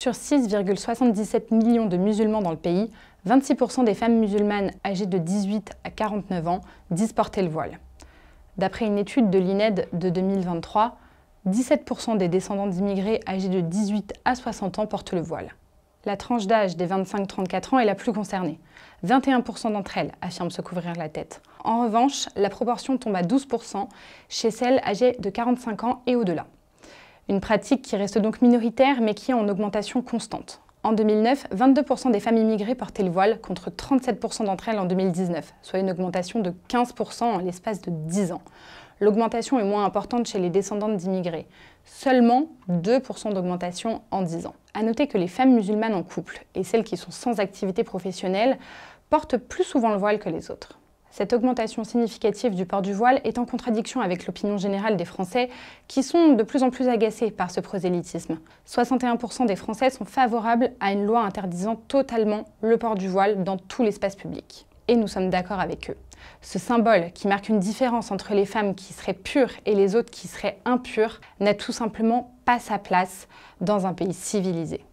Sur 6,77 millions de musulmans dans le pays, 26% des femmes musulmanes âgées de 18 à 49 ans disent porter le voile. D'après une étude de l'INED de 2023, 17% des descendants d'immigrés âgés de 18 à 60 ans portent le voile. La tranche d'âge des 25-34 ans est la plus concernée. 21% d'entre elles affirment se couvrir la tête. En revanche, la proportion tombe à 12% chez celles âgées de 45 ans et au-delà. Une pratique qui reste donc minoritaire mais qui est en augmentation constante. En 2009, 22% des femmes immigrées portaient le voile contre 37% d'entre elles en 2019, soit une augmentation de 15% en l'espace de 10 ans. L'augmentation est moins importante chez les descendantes d'immigrés, seulement 2% d'augmentation en 10 ans. À noter que les femmes musulmanes en couple et celles qui sont sans activité professionnelle portent plus souvent le voile que les autres. Cette augmentation significative du port du voile est en contradiction avec l'opinion générale des Français qui sont de plus en plus agacés par ce prosélytisme. 61% des Français sont favorables à une loi interdisant totalement le port du voile dans tout l'espace public. Et nous sommes d'accord avec eux. Ce symbole qui marque une différence entre les femmes qui seraient pures et les autres qui seraient impures n'a tout simplement pas sa place dans un pays civilisé.